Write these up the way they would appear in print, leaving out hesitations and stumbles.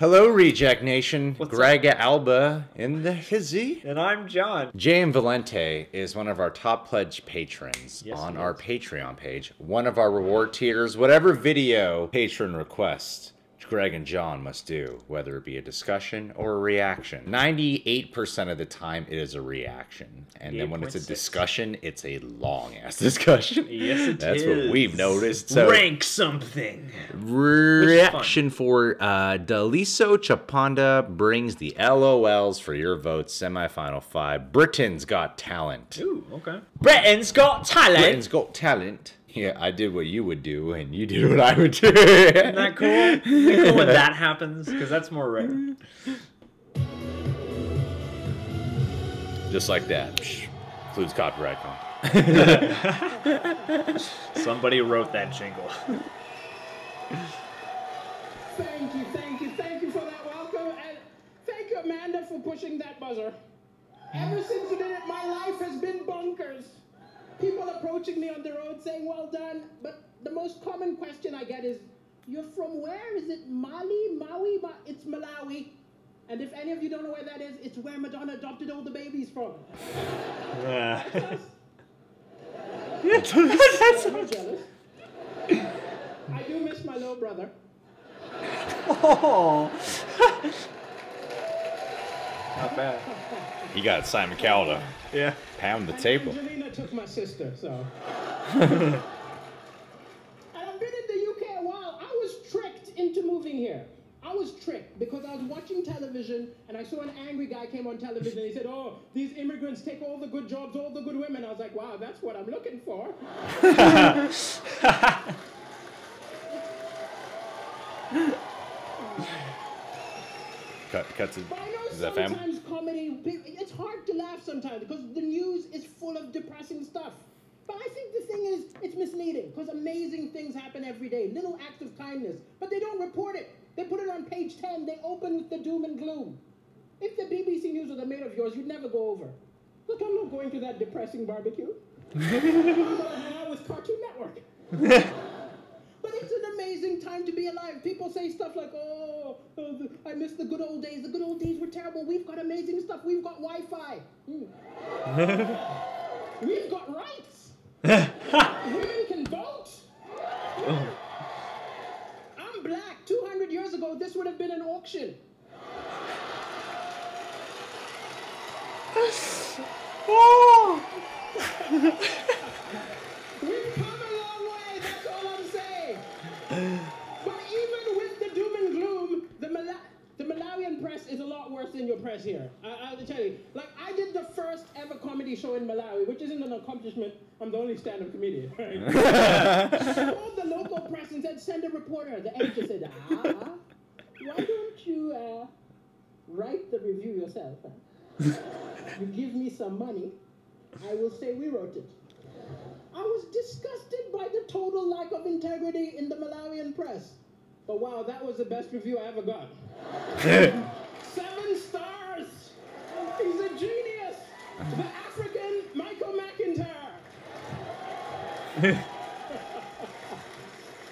Hello, Reject Nation. What's Greg Alba in the hizzy. And I'm John. J.M. Valente is one of our top pledge patrons on our Patreon page. One of our reward tiers, whatever video patron requests, Greg and John must do, whether it be a discussion or a reaction. 98% of the time, it is a reaction. And then when it's a discussion, it's a long-ass discussion. Yes, it is. That's what we've noticed. So, rank something. Reaction for Daliso Chaponda brings the LOLZ for your votes. Semifinal 5. Britain's Got Talent. Ooh, okay. Britain's Got Talent. Britain's Got Talent. Yeah, I did what you would do, and you did what I would do. Isn't that cool? Isn't it cool when that happens? Because that's more rare. Just like that. Includes copyright. Somebody wrote that jingle. Thank you for that welcome, and thank you, Amanda, for pushing that buzzer. Ever since you did it, my life has been bonkers. People approaching me on the road saying, well done, but the most common question I get is, you're from where? Is it Mali? Maui? It's Malawi. And if any of you don't know where that is, it's where Madonna adopted all the babies from. That's I'm jealous. I do miss my little brother. Oh. Not bad. You got Simon Cowell. Yeah. Pound the table. Angelina took my sister, so. And I've been in the UK a while. I was tricked into moving here. I was tricked because I was watching television and I saw an angry guy came on television and he said, oh, these immigrants take all the good jobs, all the good women. I was like, wow, that's what I'm looking for. Cut to, but I know is that family? sometimes comedy, it's hard to laugh sometimes because the news is full of depressing stuff. But I think the thing is, it's misleading because amazing things happen every day, little acts of kindness, but they don't report it. They put it on page 10, they open with the doom and gloom. If the BBC News was a mate of yours, you'd never go over. Look, I'm not going to that depressing barbecue. I'm going out with Cartoon Network. But it's an amazing time to be alive. People say stuff like, oh, I miss the good old days. The good old days were terrible. We've got amazing stuff. We've got Wi-Fi. We've got rights. Women can vote. I'm black. 200 years ago, this would have been an auction. Oh. We've come a long way, that's all I'm saying. But even with the doom and gloom, the Malawian press is a lot worse than your press here. I'll tell you. Like, I did the first ever comedy show in Malawi, which isn't an accomplishment. I'm the only stand-up comedian, right? I called the local press and said, send a reporter. The editor said, why don't you write the review yourself? You give me some money, I will say we wrote it. I was disgusted by the total lack of integrity in the Malawian press. But wow, that was the best review I ever got. 7 stars! He's a genius! The African Michael McIntyre!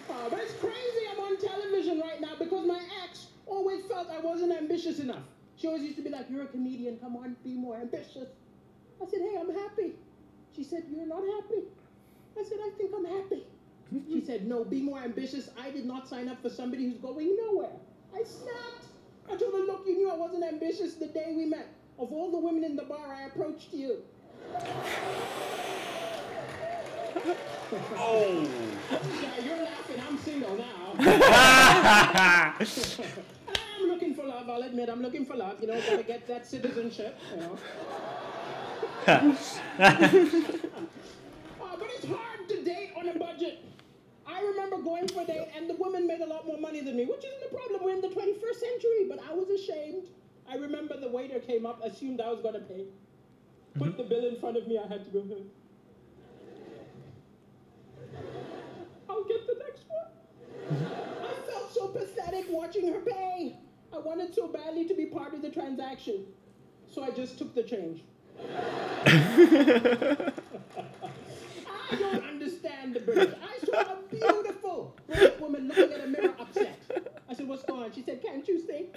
But it's crazy I'm on television right now because my ex always felt I wasn't ambitious enough. She always used to be like, you're a comedian, come on, be more ambitious. I said, hey, I'm happy. She said, you're not happy. I said, I think I'm happy. She said, no, be more ambitious. I did not sign up for somebody who's going nowhere. I snapped. I told her, look, you knew I wasn't ambitious the day we met. Of all the women in the bar, I approached you. Oh. Yeah, you're laughing. I'm single now. I'm looking for love. I'll admit I'm looking for love. You know, gotta get that citizenship, you know. But it's hard to date on a budget. I remember going for a date and the woman made a lot more money than me, which isn't a problem. We're in the 21st century, but I was ashamed. I remember the waiter came up, assumed I was going to pay. Put the bill in front of me, I had to go, I'll get the next one. I felt so pathetic watching her pay. I wanted so badly to be part of the transaction. So I just took the change. I don't understand the British. I saw a beautiful British woman looking at a mirror upset. I said, what's going on? She said, can't you see?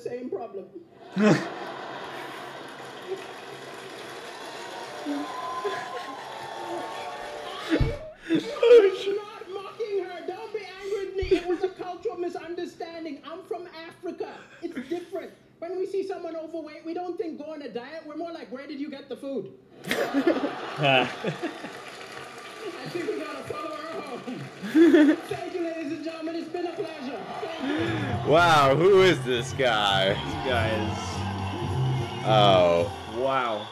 same problem. I'm not mocking her. Don't be angry with me. It was a cultural misunderstanding. I'm from Africa. It's different. When we see someone overweight, we don't think go on a diet. We're more like, where did you get the food? I think we gotta follow her home. Thank you, ladies and gentlemen. It's been a pleasure. Thank you. Wow, who is this guy? This guy is... Oh. Wow.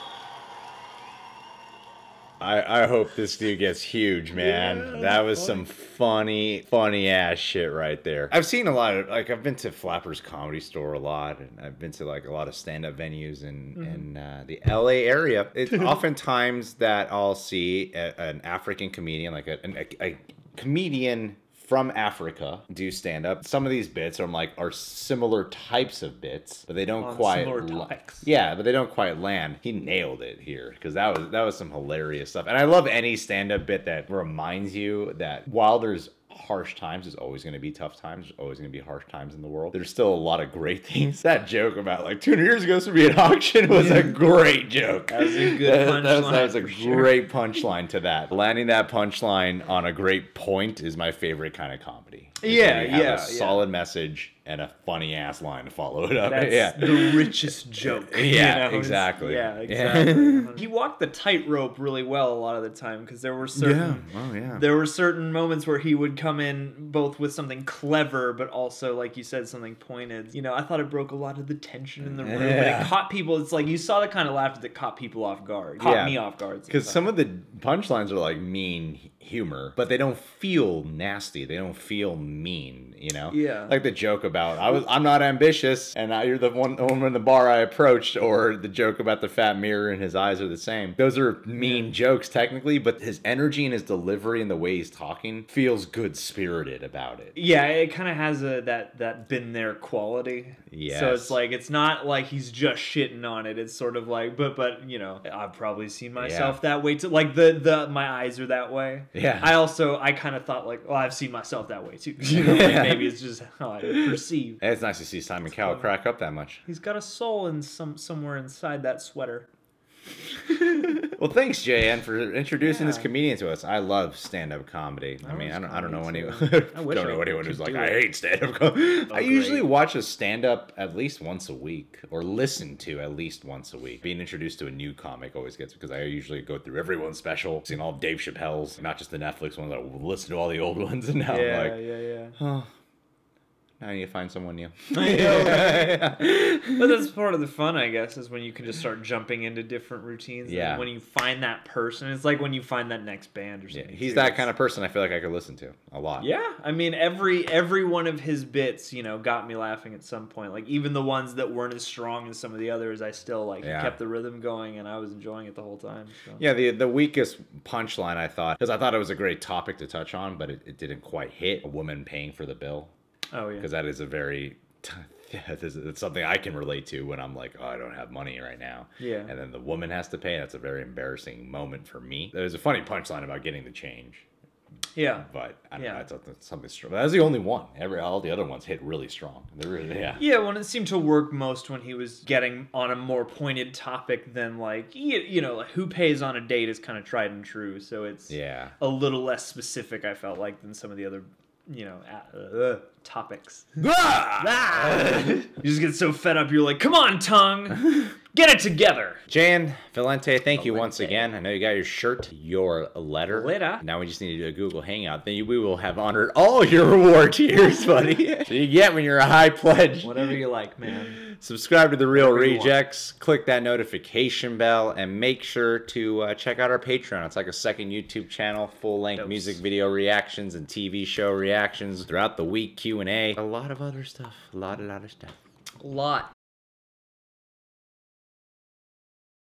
I hope this dude gets huge, man. Yeah, that was some funny ass shit right there. I've seen a lot of, like, I've been to Flapper's Comedy Store a lot, and I've been to like a lot of stand-up venues in the LA area. It's oftentimes that I'll see an African comedian, like a comedian from Africa do stand up. Some of these bits are similar types of bits, but they don't quite. Yeah, but they don't quite land. He nailed it here because that was some hilarious stuff. And I love any stand up bit that reminds you that while there's harsh times, there's always going to be tough times. There's always going to be harsh times in the world. There's still a lot of great things. That joke about like 200 years ago this would be an auction was a great joke. That was a good punchline. That was a great punchline to that. Landing that punchline on a great point is my favorite kind of comedy. Yeah, you have a solid message and a funny ass line to follow it up. That's the richest joke. Yeah, you know? exactly. Yeah, exactly. He walked the tightrope really well a lot of the time because there were certain there were certain moments where he would come in both with something clever but also, like you said, something pointed. You know, I thought it broke a lot of the tension in the room, but it caught people. It's like you saw the kind of laughter that caught people off guard. Caught me off guard. Because some of the punchlines are like mean humor, but they don't feel nasty. They don't feel mean, you know? Yeah. Like the joke about I'm not ambitious and you're the one woman in the bar I approached, or the joke about the fat mirror and his eyes are the same. Those are mean jokes technically, but his energy and his delivery and the way he's talking feels good spirited about it. Yeah, it kind of has that been there quality. Yeah. So it's like it's not like he's just shitting on it. It's sort of like but you know, I've probably seen myself that way too. Like the my eyes are that way. Yeah. I kind of thought like, well, I've seen myself that way too. You know, like maybe it's just how I perceive. It's nice to see Simon Cowell crack up that much. He's got a soul in somewhere inside that sweater. Well, thanks, JN, for introducing this comedian to us. I love stand-up comedy. I mean, I don't know anyone. Don't know anyone who's like, I hate stand-up comedy. I usually watch a stand-up at least once a week, or listen to at least once a week. Being introduced to a new comic always gets, because I usually go through everyone's special, seen all of Dave Chappelle's, not just the Netflix ones. I listen to all the old ones, and now I'm like, oh. Now you find someone new. I know. But that's part of the fun, I guess, is when you can just start jumping into different routines. Yeah. And when you find that person, it's like when you find that next band or something. Yeah, he's that kind of person I feel like I could listen to a lot. Yeah. I mean, every one of his bits, you know, got me laughing at some point. Like, even the ones that weren't as strong as some of the others, I still, like, kept the rhythm going, and I was enjoying it the whole time. So. Yeah, the weakest punchline, I thought, because I thought it was a great topic to touch on, but it didn't quite hit. A woman paying for the bill. Oh, yeah. Because that is a very... it's something I can relate to when I'm like, oh, I don't have money right now. Yeah. And then the woman has to pay. That's a very embarrassing moment for me. There's a funny punchline about getting the change. Yeah. But I don't know. It's something strong. That was the only one. All the other ones hit really strong. They're really, Yeah, when it seemed to work most when he was getting on a more pointed topic than like, you know, like who pays on a date is kind of tried and true. So it's a little less specific, I felt like, than some of the other, you know, topics. You just get so fed up, you're like, come on, tongue, get it together. Jan Valente, thank you once again. I know you got your shirt, your letter. Now we just need to do a Google Hangout. Then we will have honored all your reward tiers, buddy. So you get when you're a high pledge. Whatever you like, man. Subscribe to The Real Rejects. Click that notification bell, and make sure to check out our Patreon. It's like a second YouTube channel, full-length music video reactions and TV show reactions throughout the week, Q&A, a lot of other stuff, a lot of stuff. A lot.